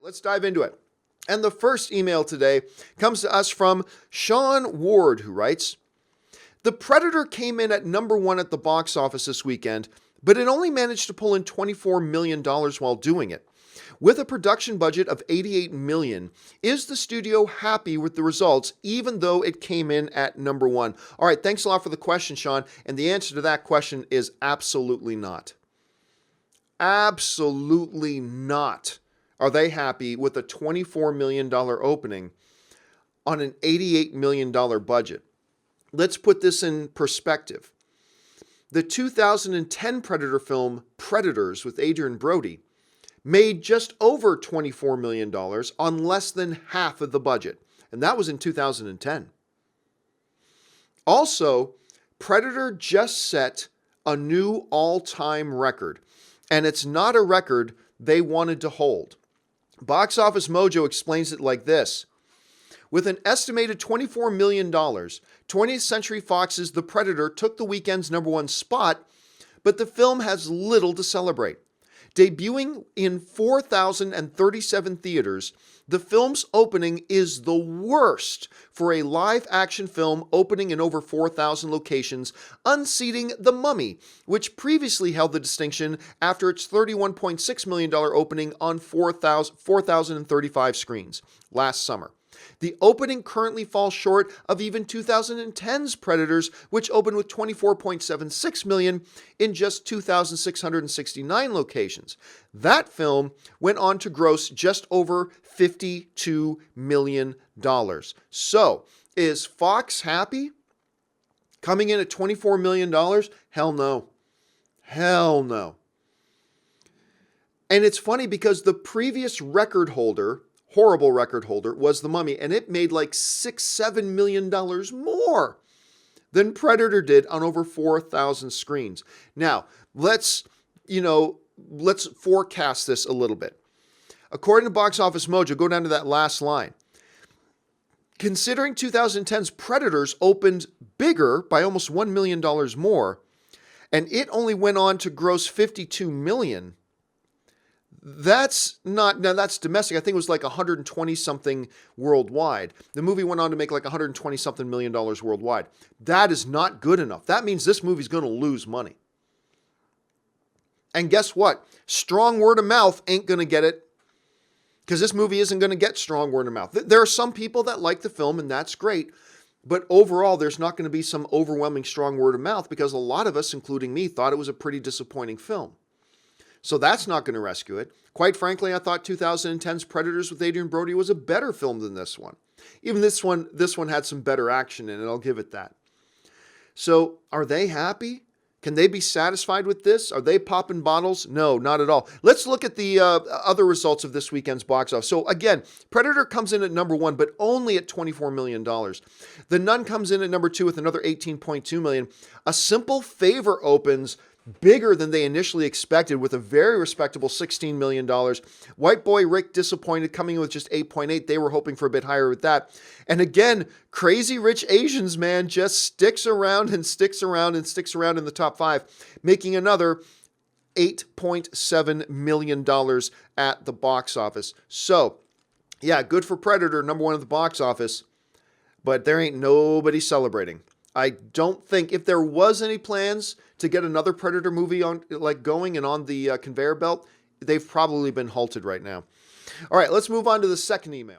Let's dive into it. And the first email today comes to us from Sean Ward, who writes, "The Predator came in at number 1 at the box office this weekend, but it only managed to pull in $24 million while doing it. With a production budget of $88 million, is the studio happy with the results, even though it came in at number 1? All right, thanks a lot for the question, Sean. And the answer to that question is absolutely not. Absolutely not. Are they happy with a $24 million opening on an $88 million budget? Let's put this in perspective. The 2010 Predator film, Predators, with Adrien Brody, made just over $24 million on less than half of the budget, and that was in 2010. Also, Predator just set a new all-time record, and it's not a record they wanted to hold. Box Office Mojo explains it like this. With an estimated $24 million, 20th Century Fox's The Predator took the weekend's number 1 spot, but the film has little to celebrate. Debuting in 4,037 theaters, the film's opening is the worst for a live-action film opening in over 4,000 locations, unseating The Mummy, which previously held the distinction after its $31.6 million opening on 4,035 screens last summer. The opening currently falls short of even 2010's Predators, which opened with $24.76 million in just 2,669 locations. That film went on to gross just over $52 million. So, is Fox happy? Coming in at $24 million? Hell no. Hell no. And it's funny because the previous record holder, horrible record holder, was The Mummy, and it made like $6-7 million more than Predator did on over 4,000 screens. Now, let's forecast this a little bit. According to Box Office Mojo, go down to that last line. Considering 2010's Predators opened bigger by almost $1 million more, and it only went on to gross $52 million, that's domestic. I think it was like 120 something worldwide. The movie went on to make like 120 something million dollars worldwide. That is not good enough. That means this movie's going to lose money. And guess what? Strong word of mouth ain't going to get it, because this movie isn't going to get strong word of mouth. There are some people that like the film, and that's great. But overall, there's not going to be some overwhelming strong word of mouth, because a lot of us, including me, thought it was a pretty disappointing film. So that's not going to rescue it. Quite frankly, I thought 2010's Predators with Adrien Brody was a better film than this one. Even this one had some better action in it, I'll give it that. So are they happy? Can they be satisfied with this? Are they popping bottles? No, not at all. Let's look at the other results of this weekend's box office. So again, Predator comes in at number 1, but only at $24 million. The Nun comes in at number 2 with another $18.2 million. A Simple Favor opens bigger than they initially expected with a very respectable $16 million. White Boy Rick disappointed, coming in with just 8.8. They were hoping for a bit higher with that. And again, Crazy Rich Asians, man, just sticks around and sticks around and sticks around in the top 5, making another $8.7 million at the box office. So, yeah, good for Predator, number 1 at the box office, but there ain't nobody celebrating. I don't think, if there was any plans to get another Predator movie on, like, going and on the conveyor belt, they've probably been halted right now. All right, let's move on to the second email.